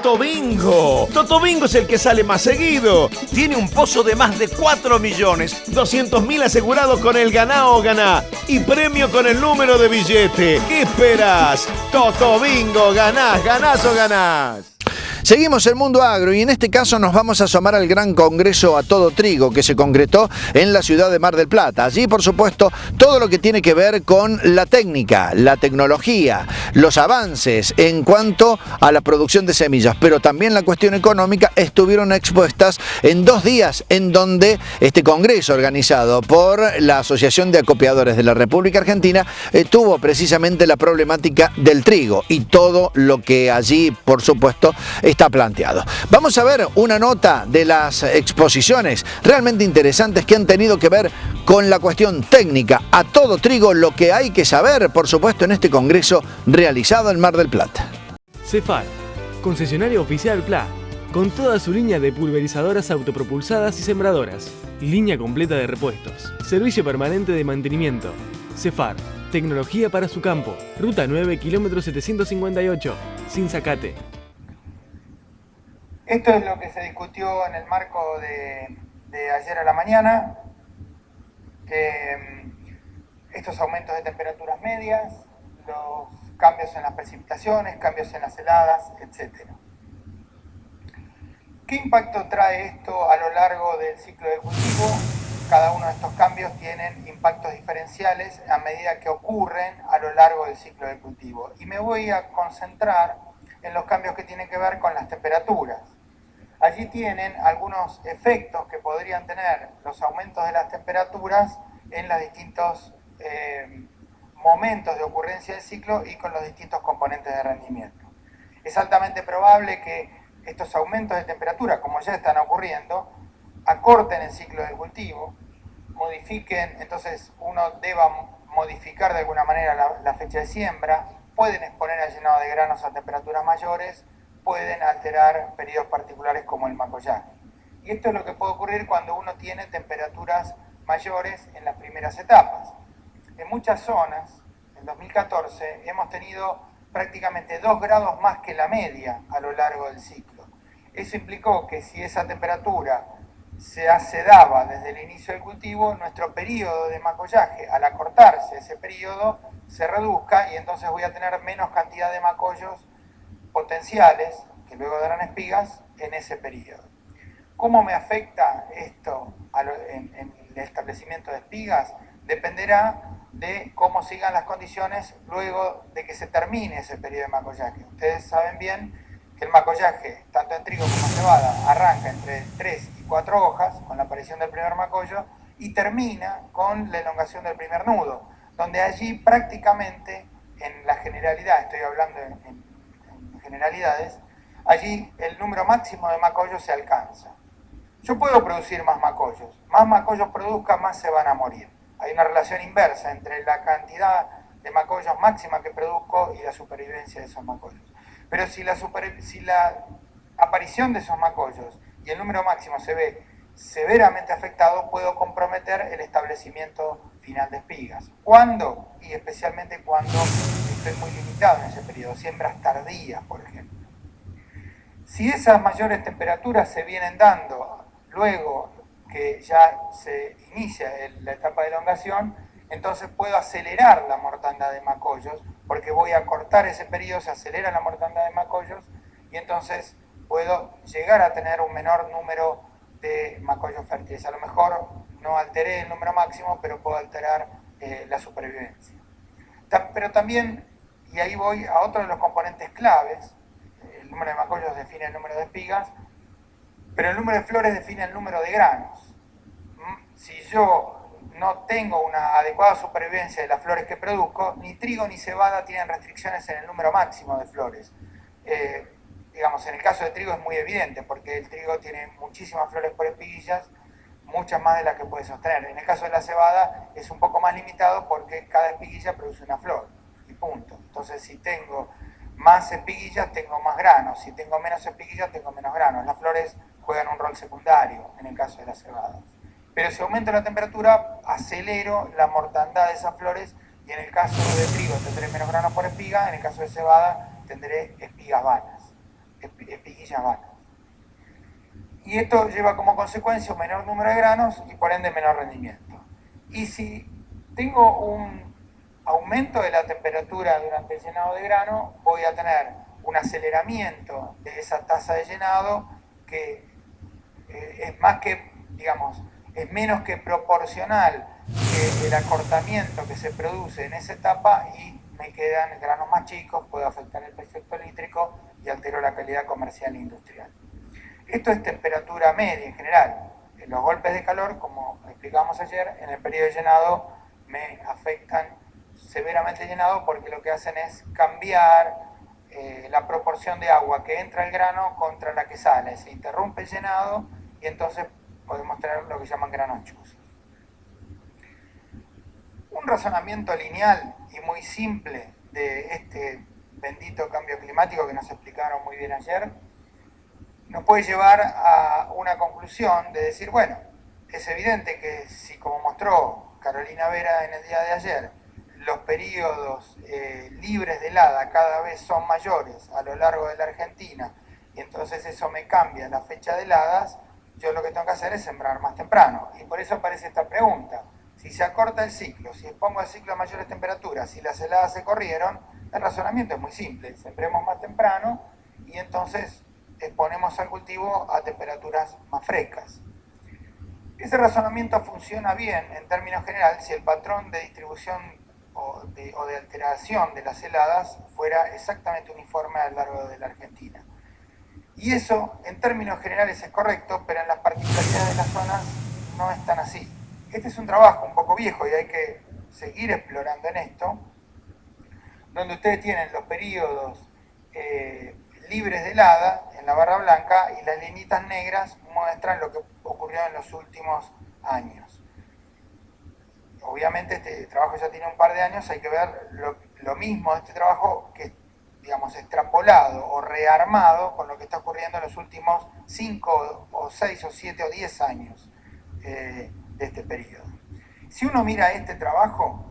Toto Bingo. Toto Bingo es el que sale más seguido. Tiene un pozo de más de 4 millones. 200.000 asegurados con el ganá o ganá. Y premio con el número de billete. ¿Qué esperas? Toto Bingo, ganás, ganás o ganás. Seguimos el Mundo Agro y en este caso nos vamos a asomar al gran congreso A Todo Trigo que se concretó en la ciudad de Mar del Plata. Allí, por supuesto, todo lo que tiene que ver con la técnica, la tecnología, los avances en cuanto a la producción de semillas, pero también la cuestión económica estuvieron expuestas en 2 días en donde este congreso organizado por la Asociación de Acopiadores de la República Argentina tuvo precisamente la problemática del trigo y todo lo que allí, por supuesto, está planteado. Vamos a ver una nota de las exposiciones realmente interesantes que han tenido que ver con la cuestión técnica A Todo Trigo, lo que hay que saber, por supuesto, en este congreso realizado en Mar del Plata. Cefar, concesionario oficial PLA, con toda su línea de pulverizadoras autopropulsadas y sembradoras, línea completa de repuestos, servicio permanente de mantenimiento. Cefar, tecnología para su campo, ruta 9, kilómetro 758, sin Zacate. Esto es lo que se discutió en el marco de ayer a la mañana. Estos aumentos de temperaturas medias, los cambios en las precipitaciones, cambios en las heladas, etc. ¿Qué impacto trae esto a lo largo del ciclo de cultivo? Cada uno de estos cambios tienen impactos diferenciales a medida que ocurren a lo largo del ciclo de cultivo. Y me voy a concentrar en los cambios que tienen que ver con las temperaturas. Allí tienen algunos efectos que podrían tener los aumentos de las temperaturas en los distintos momentos de ocurrencia del ciclo y con los distintos componentes de rendimiento. Es altamente probable que estos aumentos de temperatura, como ya están ocurriendo, acorten el ciclo del cultivo, modifiquen, entonces uno deba modificar de alguna manera la fecha de siembra, pueden exponer al llenado de granos a temperaturas mayores, pueden alterar periodos particulares como el macollaje. Y esto es lo que puede ocurrir cuando uno tiene temperaturas mayores en las primeras etapas. En muchas zonas, en 2014, hemos tenido prácticamente 2 grados más que la media a lo largo del ciclo. Eso implicó que si esa temperatura se daba desde el inicio del cultivo, nuestro periodo de macollaje, al acortarse ese periodo, se reduzca y entonces voy a tener menos cantidad de macollos potenciales, que luego darán espigas, en ese periodo. ¿Cómo me afecta esto en el establecimiento de espigas? Dependerá de cómo sigan las condiciones luego de que se termine ese periodo de macollaje. Ustedes saben bien que el macollaje, tanto en trigo como en cebada, arranca entre 3 y 4 hojas, con la aparición del primer macollo, y termina con la elongación del primer nudo, donde allí prácticamente, en la generalidad, estoy hablando en generalidades, allí el número máximo de macollos se alcanza. Yo puedo producir más macollos produzca, más se van a morir. Hay una relación inversa entre la cantidad de macollos máxima que produzco y la supervivencia de esos macollos. Pero si la aparición de esos macollos y el número máximo se ve severamente afectado, puedo comprometer el establecimiento final de espigas. ¿Cuándo? Y especialmente cuando estoy muy limitado en ese periodo, siembras tardías, por ejemplo. Si esas mayores temperaturas se vienen dando luego que ya se inicia la etapa de elongación, entonces puedo acelerar la mortandad de macollos, porque voy a cortar ese periodo, se acelera la mortandad de macollos, y entonces puedo llegar a tener un menor número de macollos fértiles. A lo mejor no alteré el número máximo, pero puedo alterar la supervivencia. Pero también, y ahí voy a otro de los componentes claves, el número de macollos define el número de espigas, pero el número de flores define el número de granos. Si yo no tengo una adecuada supervivencia de las flores que produzco, ni trigo ni cebada tienen restricciones en el número máximo de flores. Digamos, en el caso de trigo es muy evidente, porque el trigo tiene muchísimas flores por espiguillas, muchas más de las que puede sostener. En el caso de la cebada es un poco más limitado porque cada espiguilla produce una flor, y punto. Entonces, si tengo más espiguillas, tengo más granos. Si tengo menos espiguillas, tengo menos granos. Las flores juegan un rol secundario en el caso de la cebada. Pero si aumento la temperatura, acelero la mortandad de esas flores, y en el caso de trigo tendré menos granos por espiga, en el caso de cebada tendré espigas vanas. espiguillas vacas. Y esto lleva como consecuencia un menor número de granos y por ende menor rendimiento. Y si tengo un aumento de la temperatura durante el llenado de grano, voy a tener un aceleramiento de esa tasa de llenado que es menos que proporcional que el acortamiento que se produce en esa etapa y me quedan granos más chicos, puedo afectar el precio hectolítrico y altero la calidad comercial e industrial. Esto es temperatura media en general. Los golpes de calor, como explicamos ayer, en el periodo de llenado me afectan severamente el llenado porque lo que hacen es cambiar la proporción de agua que entra al grano contra la que sale. Se interrumpe el llenado y entonces podemos tener lo que llaman granos chuzos. Un razonamiento lineal y muy simple de este bendito cambio climático que nos explicaron muy bien ayer nos puede llevar a una conclusión de decir, bueno, es evidente que si, como mostró Carolina Vera en el día de ayer, los periodos libres de helada cada vez son mayores a lo largo de la Argentina y entonces eso me cambia la fecha de heladas, yo lo que tengo que hacer es sembrar más temprano. Y por eso aparece esta pregunta. Si se acorta el ciclo, si expongo el ciclo a mayores temperaturas, si las heladas se corrieron, el razonamiento es muy simple. Sembremos más temprano y entonces exponemos al cultivo a temperaturas más frescas. Ese razonamiento funciona bien en términos generales si el patrón de distribución o de alteración de las heladas fuera exactamente uniforme a lo largo de la Argentina. Y eso en términos generales es correcto, pero en las particularidades de las zonas no es tan así. Este es un trabajo un poco viejo y hay que seguir explorando en esto, donde ustedes tienen los periodos libres de helada en la barra blanca y las linitas negras muestran lo que ocurrió en los últimos años. Obviamente este trabajo ya tiene un par de años, hay que ver lo mismo de este trabajo que, digamos, extrapolado o rearmado con lo que está ocurriendo en los últimos 5 o 6 o 7 o 10 años de este periodo. Si uno mira este trabajo,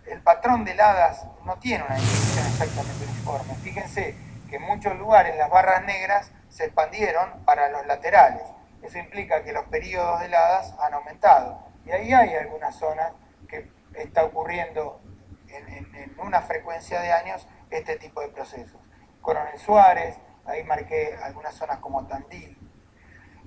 el patrón de heladas no tiene una distribución exactamente uniforme. Fíjense que en muchos lugares las barras negras se expandieron para los laterales. Eso implica que los periodos de heladas han aumentado. Y ahí hay algunas zonas que está ocurriendo en una frecuencia de años este tipo de procesos. Coronel Suárez, ahí marqué algunas zonas como Tandil.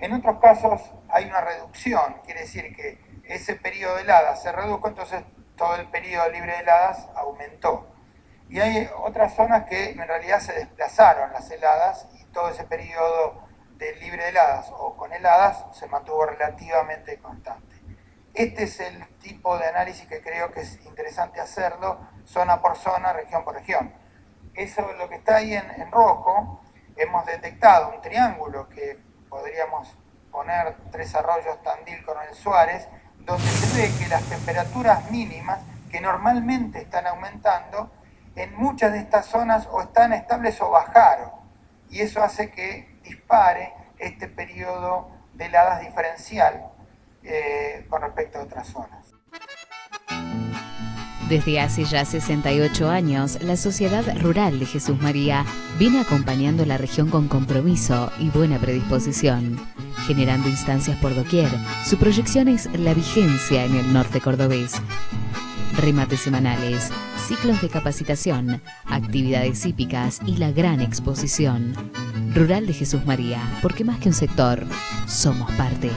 En otros casos hay una reducción, quiere decir que ese periodo de heladas se redujo, entonces todo el periodo libre de heladas aumentó. Y hay otras zonas que en realidad se desplazaron las heladas y todo ese periodo de libre de heladas o con heladas se mantuvo relativamente constante. Este es el tipo de análisis que creo que es interesante hacerlo, zona por zona, región por región. Eso, lo que está ahí en rojo, hemos detectado un triángulo que podríamos poner Tres Arroyos, Tandil, Coronel Suárez, donde se ve que las temperaturas mínimas, que normalmente están aumentando, en muchas de estas zonas o están estables o bajaron. Y eso hace que dispare este periodo de heladas diferencial con respecto a otras zonas. Desde hace ya 68 años, la Sociedad Rural de Jesús María viene acompañando la región con compromiso y buena predisposición, generando instancias por doquier. Su proyección es la vigencia en el norte cordobés. Remates semanales, ciclos de capacitación, actividades hípicas y la gran exposición. Rural de Jesús María, porque más que un sector, somos parte.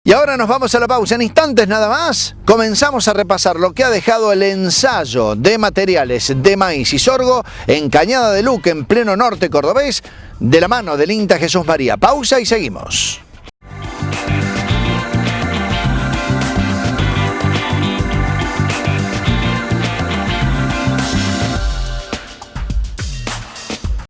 Y ahora nos vamos a la pausa. En instantes nada más, comenzamos a repasar lo que ha dejado el ensayo de materiales de maíz y sorgo en Cañada de Luque, en pleno norte cordobés, de la mano del INTA Jesús María. Pausa y seguimos.